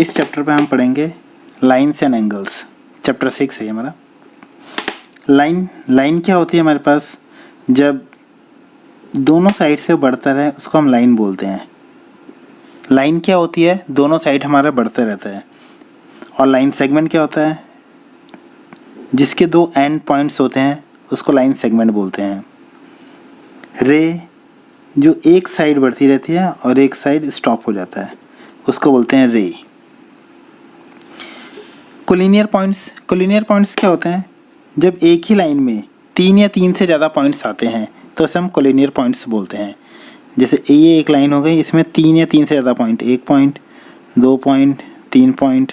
इस चैप्टर पे हम पढ़ेंगे लाइन्स एंड एंगल्स। चैप्टर 6 है ये हमारा। लाइन क्या होती है हमारे पास? जब दोनों साइड से बढ़ता रहे उसको हम लाइन बोलते हैं। लाइन क्या होती है? दोनों साइड हमारा बढ़ते रहता है। और लाइन सेगमेंट क्या होता है? जिसके दो एंड पॉइंट्स होते हैं उसको लाइन सेगमेंट बोलते हैं। रे जो एक साइड बढ़ती रहती है और एक साइड स्टॉप हो जाता है उसको बोलते हैं रे। कोलिनियर पॉइंट्स क्या होते हैं? जब एक ही लाइन में 3 या 3 से ज़्यादा पॉइंट्स आते हैं तो उसे हम कोलिनियर पॉइंट्स बोलते हैं। जैसे ये एक लाइन हो गई, इसमें 3 या 3 से ज़्यादा पॉइंट, 1 पॉइंट, 2 पॉइंट, 3 पॉइंट।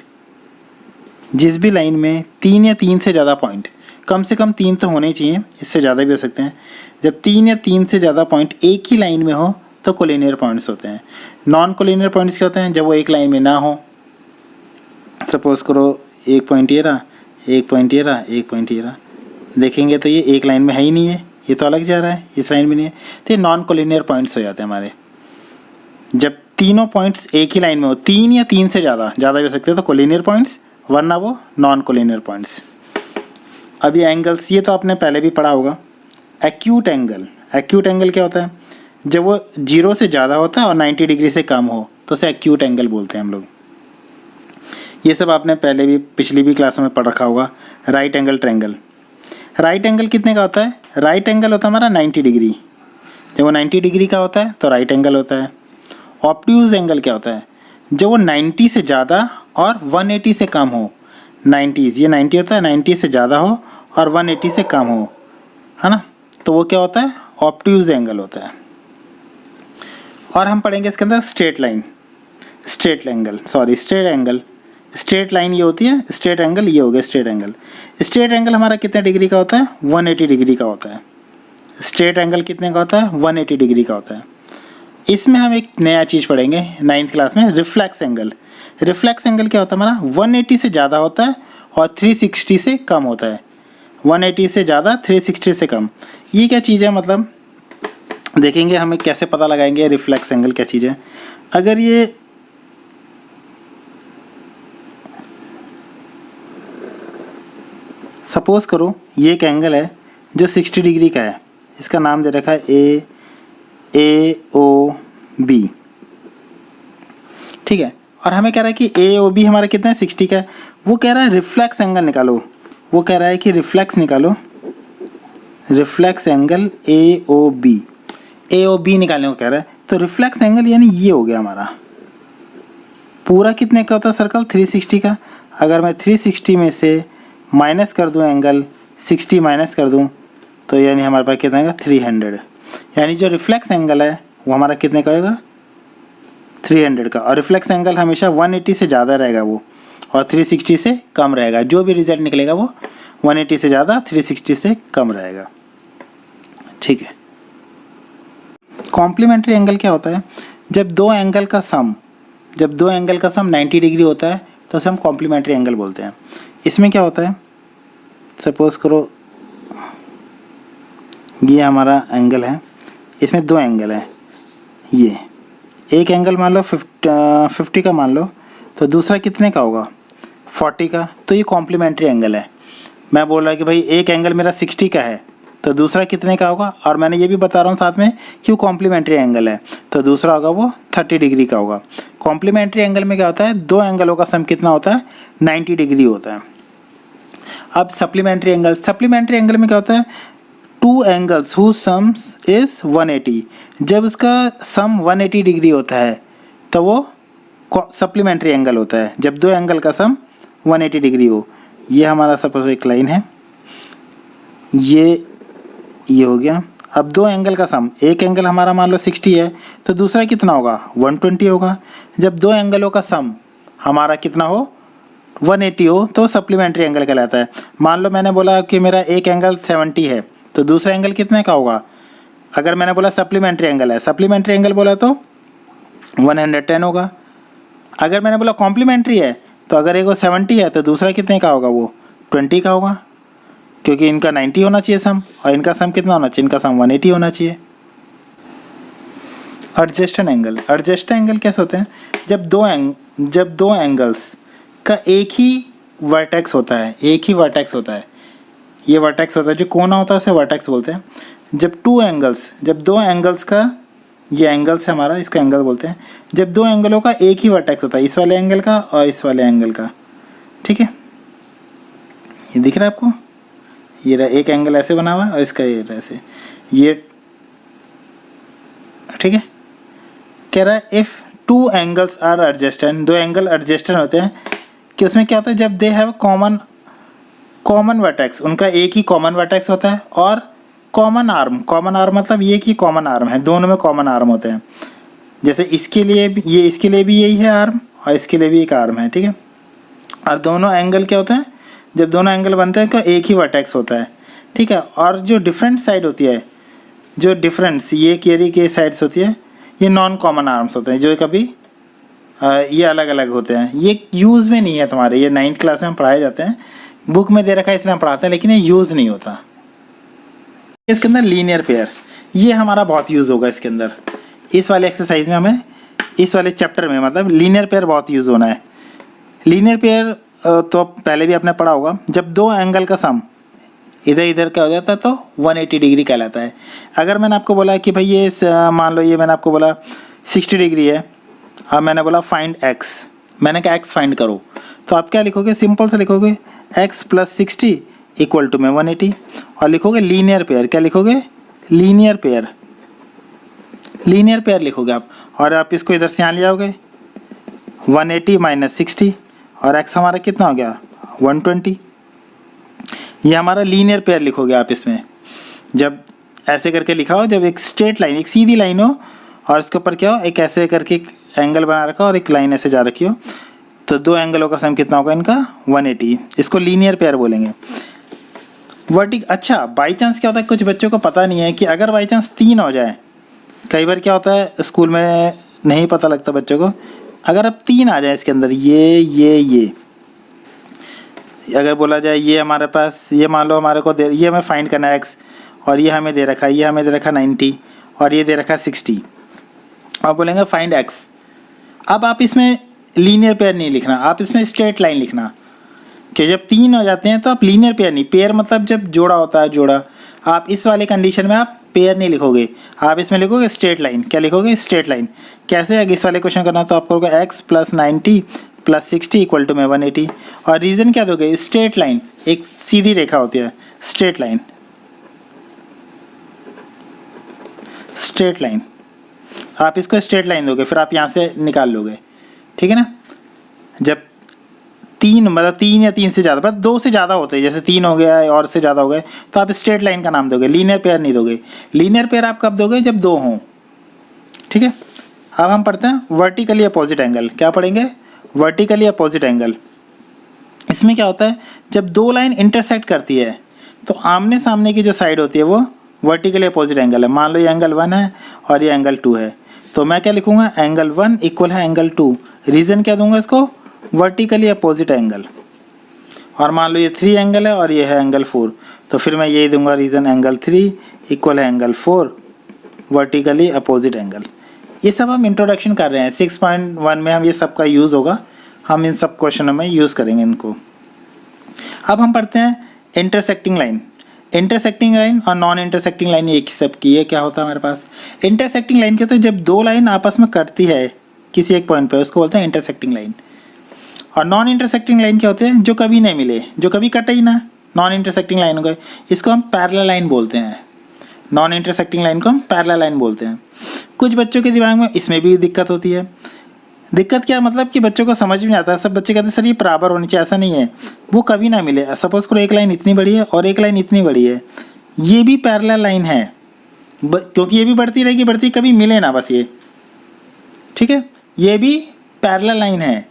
जिस भी लाइन में 3 या 3 से ज़्यादा पॉइंट, कम से कम 3 तो होने चाहिए, इससे ज़्यादा भी हो सकते हैं। जब 3 या 3 से ज़्यादा पॉइंट एक ही लाइन में हो तो कोलिनियर पॉइंट्स होते हैं। नॉन कोलिनियर पॉइंट्स क्या होते हैं? जब वो एक लाइन में ना हो। सपोज करो एक पॉइंट ये रहा, एक पॉइंट ये रहा, एक पॉइंट ये रहा, देखेंगे तो ये एक लाइन में है ही नहीं है, ये तो अलग जा रहा है, इस लाइन में नहीं है, तो ये नॉन कोलिनियर पॉइंट्स हो जाते हैं हमारे। जब तीनों पॉइंट्स एक ही लाइन में हो, 3 या 3 से ज़्यादा भी हो सकते हैं तो कोलिनियर पॉइंट्स, वरना वो नॉन कोलिनियर पॉइंट्स। अब ये एंगल्स, ये तो आपने पहले भी पढ़ा होगा। एक्यूट एंगल क्या होता है? जब वो 0 से ज़्यादा होता है और 90 डिग्री से कम हो तो उसे एक्यूट एंगल बोलते हैं हम लोग। ये सब आपने पहले भी पिछली भी क्लास में पढ़ रखा होगा। Right angle triangle, right angle कितने का होता है? राइट एंगल होता है हमारा 90 डिग्री। जब वो 90 डिग्री का होता है तो राइट एंगल होता है। ऑब्ट्यूज एंगल क्या होता है? जब वो 90 से ज़्यादा और 180 से कम हो। 90, ये 90 होता है, 90 से ज़्यादा हो और 180 से कम हो, है ना, तो वो क्या होता है? ऑब्ट्यूज एंगल होता है। और हम पढ़ेंगे इसके अंदर स्ट्रेट एंगल। स्ट्रेट लाइन ये होती है, स्ट्रेट एंगल ये हो गया स्ट्रेट एंगल। स्ट्रेट एंगल हमारा कितने डिग्री का होता है? 180 डिग्री का होता है। स्ट्रेट एंगल कितने का होता है? 180 डिग्री का होता है। इसमें हम एक नया चीज़ पढ़ेंगे 9th क्लास में, रिफ्लेक्स एंगल। रिफ्लेक्स एंगल क्या होता है हमारा? 180 से ज़्यादा होता है और 360 से कम होता है। 180 से ज़्यादा, 360 से कम। ये क्या चीज़ है? मतलब देखेंगे हमें कैसे पता लगाएंगे रिफ्लेक्स एंगल क्या चीज़ है। अगर ये सपोज करो ये एक एंगल है जो 60 डिग्री का है, इसका नाम दे रखा है AOB, ठीक है। और हमें कह रहा है कि AOB हमारा कितना है? 60 का है। वो कह रहा है रिफ्लेक्स एंगल निकालो, वो कह रहा है कि रिफ्लेक्स निकालो, रिफ्लेक्स एंगल AOB निकालने को कह रहा है। तो रिफ्लेक्स एंगल यानी ये हो गया हमारा पूरा कितने का होता है सर्कल? 360 का। अगर मैं 360 में से माइनस कर दूं एंगल, 60 माइनस कर दूं तो यानी हमारे पास कितना आएगा? 300। यानी जो रिफ्लेक्स एंगल है वो हमारा कितने का होगा? 300 का। और रिफ्लेक्स एंगल हमेशा 180 से ज़्यादा रहेगा वो, और 360 से कम रहेगा। जो भी रिजल्ट निकलेगा वो 180 से ज़्यादा, 360 से कम रहेगा, ठीक है। कॉम्प्लीमेंट्री एंगल क्या होता है? जब दो एंगल का सम 90 डिग्री होता है तो उसे हम कॉम्प्लीमेंट्री एंगल बोलते हैं। इसमें क्या होता है? सपोज करो ये हमारा एंगल है, इसमें दो एंगल है। ये एक एंगल मान लो 50 का मान लो, तो दूसरा कितने का होगा? 40 का। तो ये कॉम्प्लीमेंट्री एंगल है। मैं बोल रहा कि भाई एक एंगल मेरा 60 का है तो दूसरा कितने का होगा, और मैंने ये भी बता रहा हूँ साथ में कि वो कॉम्प्लीमेंट्री एंगल है, तो दूसरा होगा वो 30 डिग्री का होगा। कॉम्प्लीमेंट्री एंगल में क्या होता है? दो एंगलों का सम कितना होता है? 90 डिग्री होता है। अब सप्लीमेंट्री एंगल में क्या होता है? Two angles who sums is 180। जब उसका सम 180 डिग्री होता है तो वो सप्लीमेंट्री एंगल होता है, जब दो एंगल का सम 180 डिग्री हो। ये हमारा सपोज एक लाइन है, ये हो गया। अब दो एंगल का सम, एक एंगल हमारा मान लो 60 है तो दूसरा कितना होगा? 120 होगा। जब दो एंगलों का सम हमारा कितना हो? 180 हो तो सप्लीमेंट्री एंगल कहलाता है। मान लो मैंने बोला कि मेरा एक एंगल 70 है तो दूसरा एंगल कितने का होगा? अगर मैंने बोला सप्लीमेंट्री एंगल है, सप्लीमेंट्री एंगल बोला तो 110 होगा। अगर मैंने बोला कॉम्प्लीमेंट्री है तो अगर एक वो 70 है तो दूसरा कितने का होगा? वो 20 का होगा, क्योंकि इनका 90 होना चाहिए सम, और इनका सम कितना होना चाहिए? इनका सम 180 होना चाहिए। एडजस्टेड एंगल कैसे होते हैं? जब दो एंगल्स का एक ही वर्टेक्स होता है, ये वर्टेक्स होता है, जो कोना होता है उसे वर्टेक्स बोलते हैं। जब दो एंगल्स का, ये एंगल्स है हमारा, इसको एंगल बोलते हैं। जब दो एंगलों का एक ही वर्टेक्स होता है, इस वाले एंगल का और इस वाले एंगल का, ठीक है, ये दिख रहा है आपको, ये रहा एक एंगल ऐसे बना हुआ है और इसका ये ऐसे, ये ठीक है। कह रहा है if two angles are adjusted, दो एंगल एडजस्टेड होते हैं कि उसमें क्या होता है, जब दे हैव कॉमन वर्टेक्स, उनका एक ही कॉमन वर्टेक्स होता है, और कॉमन आर्म मतलब ये कि कॉमन आर्म है, दोनों में कॉमन आर्म होते हैं। जैसे इसके लिए भी यही है आर्म, और इसके लिए भी एक आर्म है, ठीक है। और दोनों एंगल क्या होते हैं, जब दोनों एंगल बनते हैं तो एक ही वर्टेक्स होता है, ठीक है। और जो डिफरेंट साइड होती है, जो डिफरेंस ये केरी के साइड्स होती है, ये नॉन कॉमन आर्म्स होते हैं, जो कभी ये अलग अलग होते हैं। ये यूज़ में नहीं है तुम्हारे, ये 9th क्लास में हम पढ़ाए जाते हैं, बुक में दे रखा है इसलिए हम पढ़ाते हैं, लेकिन ये यूज़ नहीं होता। इसके अंदर लीनियर पेयर, ये हमारा बहुत यूज़ होगा इसके अंदर, इस वाले एक्सरसाइज में हमें, इस वाले चैप्टर में मतलब लीनियर पेयर बहुत यूज़ होना है। लीनियर पेयर तो पहले भी आपने पढ़ा होगा, जब दो एंगल का सम इधर इधर क्या हो जाता है तो 180 डिग्री कहलाता है। अगर मैंने आपको बोला कि भाई ये मान लो ये मैंने आपको बोला 60 डिग्री है, अब मैंने बोला फाइंड x, मैंने कहा x फाइंड करो, तो आप क्या लिखोगे, सिंपल से लिखोगे x + 60 इक्वल टू में 180, और लिखोगे लीनियर पेयर, क्या लिखोगे, लीनियर पेयर लिखोगे आप, और आप इसको इधर से यहाँ ले आओगे 180 - 60, और x हमारा कितना हो गया 120, ये हमारा लीनियर पेयर लिखोगे आप इसमें। जब ऐसे करके लिखा हो, जब एक स्ट्रेट लाइन, एक सीधी लाइन हो, और इसके ऊपर क्या हो, एक ऐसे करके एक एंगल बना रखा हो और एक लाइन ऐसे जा रखी हो, तो दो एंगलों का सम कितना होगा इनका 180, इसको लीनियर पेयर बोलेंगे। अच्छा, बाई चांस क्या होता है, कुछ बच्चों को पता नहीं है कि अगर बाई चांस 3 हो जाए, कई बार क्या होता है स्कूल में नहीं पता लगता बच्चों को, अगर अब 3 आ जाए इसके अंदर, ये अगर बोला जाए ये हमारे पास, ये मान लो हमारे को दे, ये हमें फाइंड करना है x, और ये हमें दे रखा है, ये हमें दे रखा 90, और ये दे रखा 60, और बोलेंगे फाइंड x। अब आप इसमें लीनियर पेयर नहीं लिखना, आप इसमें स्ट्रेट लाइन लिखना, कि जब 3 हो जाते हैं तो आप लीनियर पेयर नहीं, पेयर मतलब जब जोड़ा होता है, जोड़ा, आप इस वाले कंडीशन में आप पेयर नहीं लिखोगे, आप इसमें लिखोगे स्ट्रेट लाइन। क्या लिखोगे, स्ट्रेट लाइन। कैसे, अगर इस वाले क्वेश्चन करना तो आप करोगे x + 90 + 60 इक्वल टू में 180, और रीज़न क्या दोगे, स्ट्रेट लाइन, एक सीधी रेखा होती है, स्ट्रेट लाइन, आप इसको स्ट्रेट लाइन दोगे, फिर आप यहाँ से निकाल लोगे, ठीक है ना। जब 3 मतलब 3 या 3 से ज़्यादा, बस 2 से ज़्यादा होते हैं, जैसे 3 हो गया और से ज़्यादा हो गए, तो आप स्ट्रेट लाइन का नाम दोगे, लीनियर पेयर नहीं दोगे। लीनियर पेयर आप कब दोगे, जब 2 हों, ठीक है। अब हम पढ़ते हैं वर्टिकली अपोजिट एंगल। क्या पढ़ेंगे, वर्टिकली अपोजिट एंगल। इसमें क्या होता है, जब दो लाइन इंटरसेक्ट करती है तो आमने सामने की जो साइड होती है वो वर्टिकली अपोजिट एंगल है। मान लो ये एंगल 1 है और ये एंगल 2 है, तो मैं क्या लिखूंगा, एंगल 1 इक्वल है एंगल 2। रीज़न क्या दूंगा इसको, वर्टिकली अपोजिट एंगल। और मान लो ये 3 एंगल है और ये है एंगल 4, तो फिर मैं यही दूंगा रीज़न, एंगल 3 इक्वल है एंगल 4, वर्टिकली अपोजिट एंगल। ये सब हम इंट्रोडक्शन कर रहे हैं, 6.1 में हम ये सब का यूज़ होगा, हम इन सब क्वेश्चनों में यूज़ करेंगे इनको। अब हम पढ़ते हैं इंटरसेक्टिंग लाइन। इंटरसेक्टिंग लाइन और नॉन इंटरसेक्टिंग लाइन एक सब की है। क्या होता है हमारे पास, इंटरसेक्टिंग लाइन क्या होता है, जब दो लाइन आपस में कटती है किसी एक पॉइंट पे, उसको बोलते हैं इंटरसेक्टिंग लाइन। और नॉन इंटरसेक्टिंग लाइन क्या होते हैं, जो कभी नहीं मिले, जो कभी कटे ही ना, नॉन इंटरसेक्टिंग लाइन हो गए, इसको हम पैरेलल लाइन बोलते हैं। नॉन इंटरसेक्टिंग लाइन को हम पैरेलल लाइन बोलते हैं। कुछ बच्चों के दिमाग में इसमें भी दिक्कत होती है। दिक्कत क्या मतलब कि बच्चों को समझ में नहीं आता, सब बच्चे कहते हैं सर ये बराबर होनी चाहिए, ऐसा नहीं है, वो कभी ना मिले। सपोज करो एक लाइन इतनी बड़ी है और एक लाइन इतनी बड़ी है, ये भी पैरेलल लाइन है, क्योंकि ये भी बढ़ती रहेगी, कभी मिले ना बस ये, ठीक है, ये भी पैरेलल लाइन है।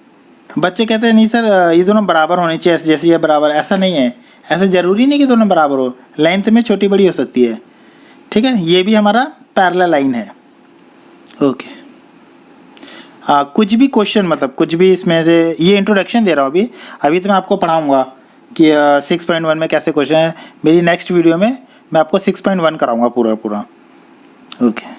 बच्चे कहते हैं नहीं सर ये दोनों बराबर होनी चाहिए, जैसे ये बराबर, ऐसा नहीं है, ऐसा ज़रूरी नहीं कि दोनों बराबर हो, लेंथ में छोटी बड़ी हो सकती है, ठीक है। ये भी हमारा पैरेलल लाइन है, ओके। कुछ भी क्वेश्चन मतलब कुछ भी इसमें से, ये इंट्रोडक्शन दे रहा हूँ अभी तो मैं आपको पढ़ाऊँगा कि 6.1 में कैसे क्वेश्चन है। मेरी नेक्स्ट वीडियो में मैं आपको 6.1 कराऊँगा पूरा, ओके।